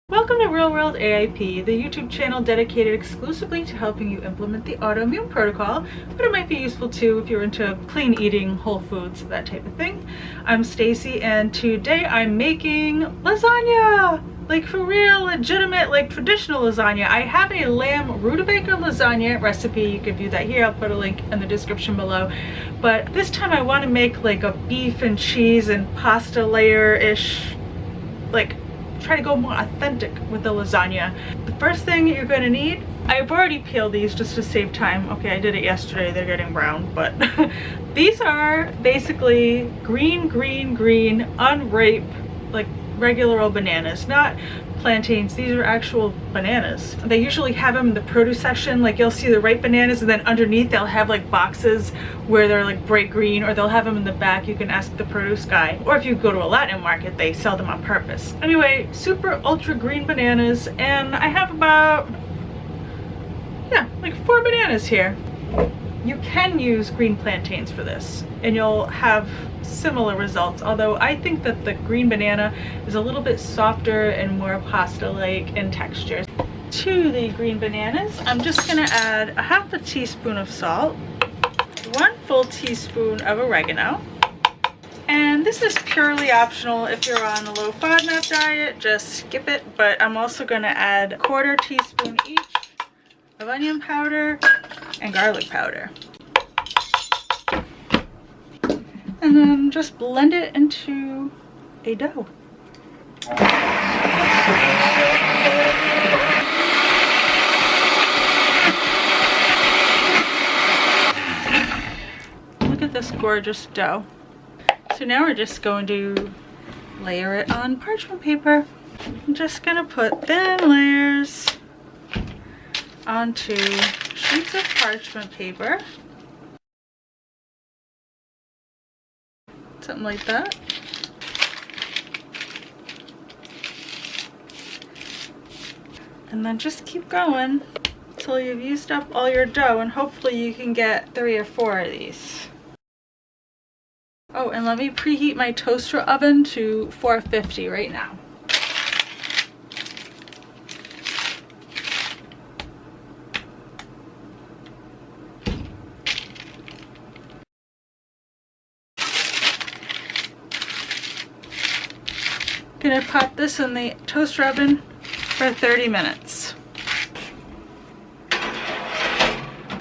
Welcome to Real World AIP, the YouTube channel dedicated exclusively to helping you implement the autoimmune protocol, but it might be useful too if you're into clean eating, whole foods, that type of thing. I'm Stacy, and today I'm making lasagna! Like for real, legitimate, like traditional lasagna. I have a lamb rutabaga lasagna recipe. You can view that here. I'll put a link in the description below. But this time I want to make like a beef and cheese and pasta layer-ish, like try to go more authentic with the lasagna. The first thing you're going to need, I've already peeled these just to save time. Okay, I did it yesterday, they're getting brown, but these are basically green, unripe, like regular old bananas, not plantains. These are actual bananas. They usually have them in the produce section, like you'll see the ripe bananas, and then underneath they'll have like boxes where they're like bright green, or they'll have them in the back. You can ask the produce guy, or if you go to a Latin market, they sell them on purpose. Anyway, super ultra green bananas, and I have about, yeah, like 4 bananas here. You can use green plantains for this and you'll have similar results, although I think that the green banana is a little bit softer and more pasta-like in texture. To the green bananas, I'm just gonna add a half a teaspoon of salt, 1 full teaspoon of oregano, and this is purely optional. If you're on a low FODMAP diet, just skip it, but I'm also gonna add a 1/4 teaspoon each of onion powder and garlic powder. And then just blend it into a dough. Look at this gorgeous dough. So now we're just going to layer it on parchment paper. I'm just gonna put thin layers onto sheets of parchment paper. Something like that. And then just keep going until you've used up all your dough, and hopefully you can get 3 or 4 of these. Oh, and let me preheat my toaster oven to 450 right now. Gonna pop this in the toaster oven for 30 minutes.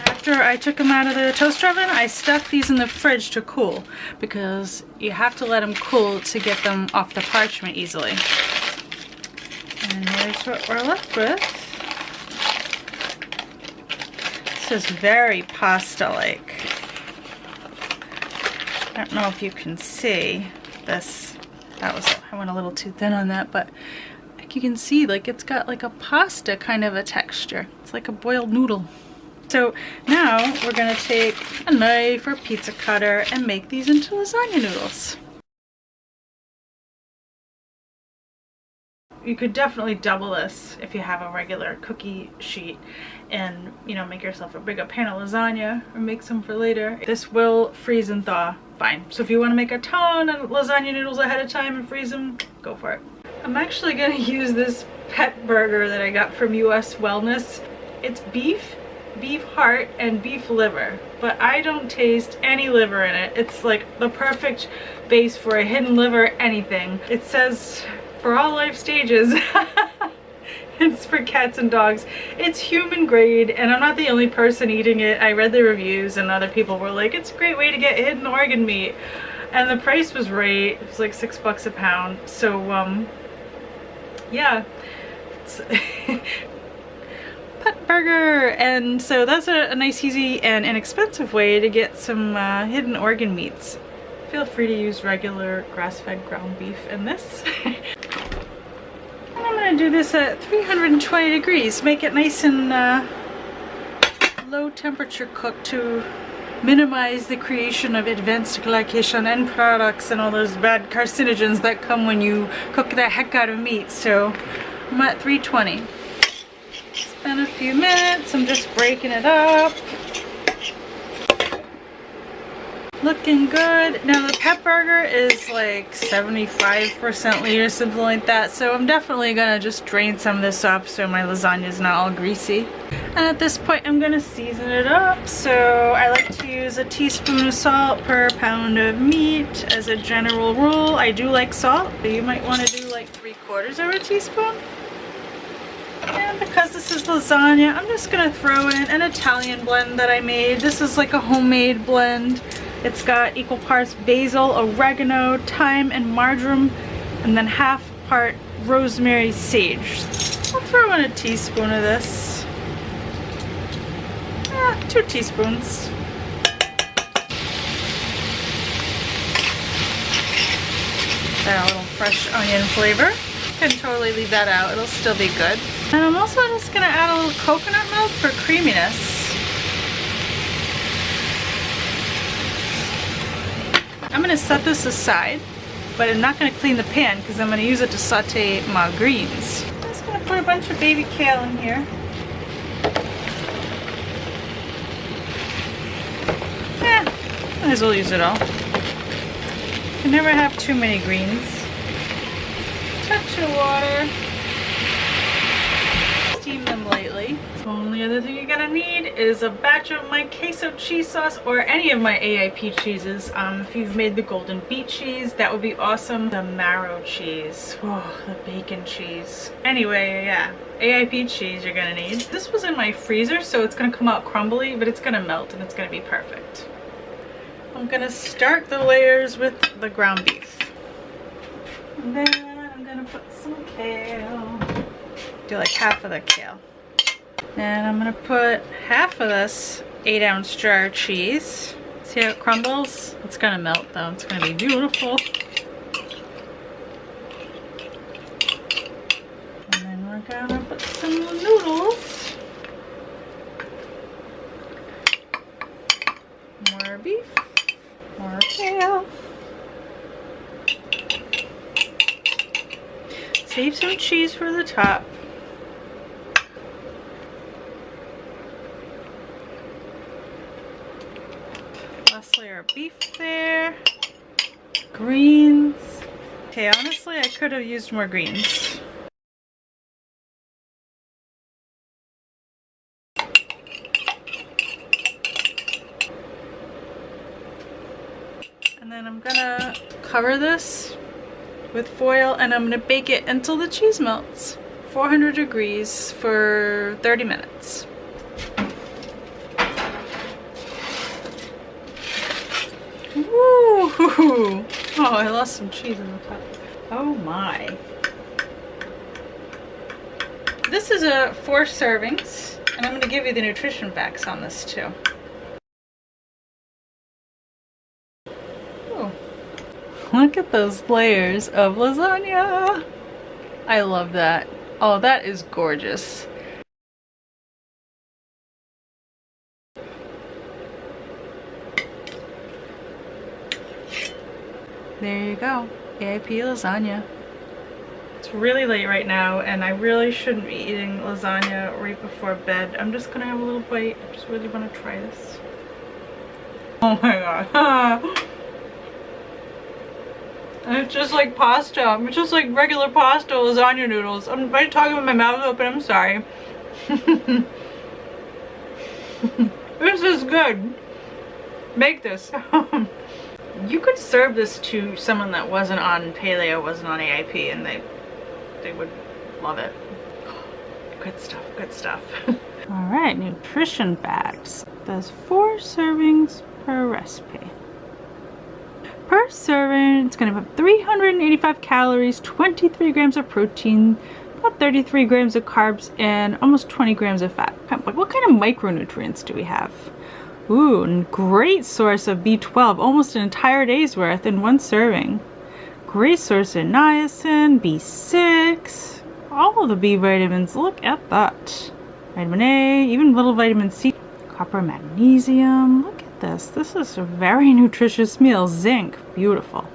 After I took them out of the toaster oven, I stuck these in the fridge to cool, because you have to let them cool to get them off the parchment easily. And here's what we're left with. This is very pasta-like. I don't know if you can see this. I went a little too thin on that, but like you can see, like it's got like a pasta kind of a texture. It's like a boiled noodle. So now we're gonna take a knife or pizza cutter and make these into lasagna noodles. You could definitely double this if you have a regular cookie sheet and, you know, make yourself a bigger pan of lasagna or make some for later. This will freeze and thaw fine. So if you want to make a ton of lasagna noodles ahead of time and freeze them, go for it. I'm actually going to use this pet burger that I got from US Wellness. It's beef heart, and beef liver, but I don't taste any liver in it. It's like the perfect base for a hidden liver anything. It says for all life stages. It's for cats and dogs. It's human grade, and I'm not the only person eating it. I read the reviews and other people were like, it's a great way to get hidden organ meat. And the price was right. It was like $6 a pound. So yeah, it's pet burger. And so that's a nice, easy, and inexpensive way to get some hidden organ meats. Feel free to use regular grass-fed ground beef in this. I'm gonna do this at 320 degrees, make it nice and low temperature cooked to minimize the creation of advanced glycation end products and all those bad carcinogens that come when you cook the heck out of meat. So I'm at 320. It's been a few minutes, I'm just breaking it up. Looking good. Now the pep burger is like 75% lean or something like that, so I'm definitely gonna just drain some of this off so my lasagna is not all greasy. And at this point I'm gonna season it up. So I like to use a teaspoon of salt per pound of meat as a general rule. I do like salt, but you might want to do like 3/4 of a teaspoon. And because this is lasagna, I'm just gonna throw in an Italian blend that I made. This is like a homemade blend. It's got equal parts basil, oregano, thyme, and marjoram, and then half part rosemary, sage. I'll throw in a teaspoon of this. 2 teaspoons. Got a little fresh onion flavor. Can totally leave that out, it'll still be good. And I'm also just gonna add a little coconut milk for creaminess. I'm gonna set this aside, but I'm not gonna clean the pan because I'm gonna use it to saute my greens. I'm just gonna put a bunch of baby kale in here. Might as well use it all. You never have too many greens. Touch of water. Steam them lightly. The only other thing you're gonna need is a batch of my queso cheese sauce or any of my AIP cheeses. If you've made the golden beet cheese, that would be awesome. The marrow cheese. Oh, the bacon cheese. Anyway, yeah. AIP cheese you're gonna need. This was in my freezer, so it's gonna come out crumbly, but it's gonna melt and it's gonna be perfect. I'm gonna start the layers with the ground beef. And then I'm gonna put some kale. Do like half of the kale. And I'm gonna put half of this 8-ounce jar of cheese. See how it crumbles? It's gonna melt though, it's gonna be beautiful. And then we're gonna put some noodles. More beef. More kale. Save some cheese for the top. Last layer of beef there. Greens. Okay, honestly, I could have used more greens. And then I'm gonna cover this with foil and I'm gonna bake it until the cheese melts. 400 degrees for 30 minutes. Woo! Oh, I lost some cheese on the top. Oh my. This is a 4 servings, and I'm gonna give you the nutrition facts on this too. Look at those layers of lasagna. I love that. Oh, that is gorgeous. There you go. AIP lasagna. It's really late right now and I really shouldn't be eating lasagna right before bed. I'm just gonna have a little bite. I just really want to try this. Oh my god. And it's just like pasta. It's just like regular pasta lasagna noodles. I'm talking with my mouth open. I'm sorry. This is good. Make this. You could serve this to someone that wasn't on paleo, wasn't on AIP, and they would love it. Good stuff. Good stuff. All right, nutrition facts. There's 4 servings per recipe. Per serving, it's going to have 385 calories, 23 grams of protein, about 33 grams of carbs, and almost 20 grams of fat. What kind of micronutrients do we have? Ooh, great source of B12, almost an entire day's worth in 1 serving. Great source of niacin, B6, all of the B vitamins. Look at that. Vitamin A, even little vitamin C, copper, magnesium. Look at this. This is a very nutritious meal. Zinc, beautiful.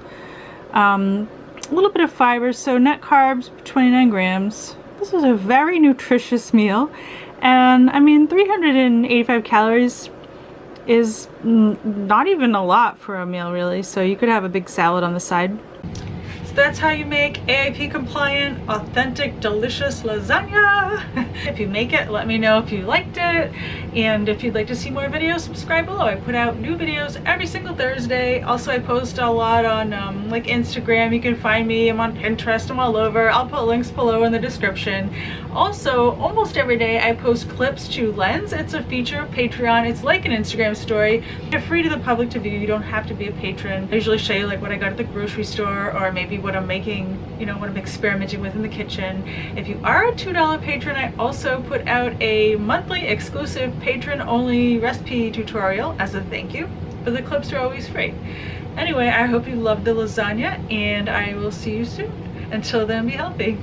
A little bit of fiber, so net carbs 29 grams. This is a very nutritious meal, and I mean 385 calories is not even a lot for a meal really, so you could have a big salad on the side. So that's how you make AIP compliant, authentic, delicious lasagna. If you make it, let me know if you liked it. And if you'd like to see more videos, subscribe below. I put out new videos every single Thursday. Also, I post a lot on like Instagram. You can find me. I'm on Pinterest. I'm all over. I'll put links below in the description. Also, almost every day I post clips to Lens. It's a feature of Patreon. It's like an Instagram story. They're free to the public to view. You don't have to be a patron. I usually show you like what I got at the grocery store, or maybe what I'm making, you know, what I'm experimenting with in the kitchen. If you are a $2 patron, I also put out a monthly exclusive patron-only recipe tutorial as a thank you, but the clips are always free. Anyway, I hope you loved the lasagna, and I will see you soon. Until then, be healthy.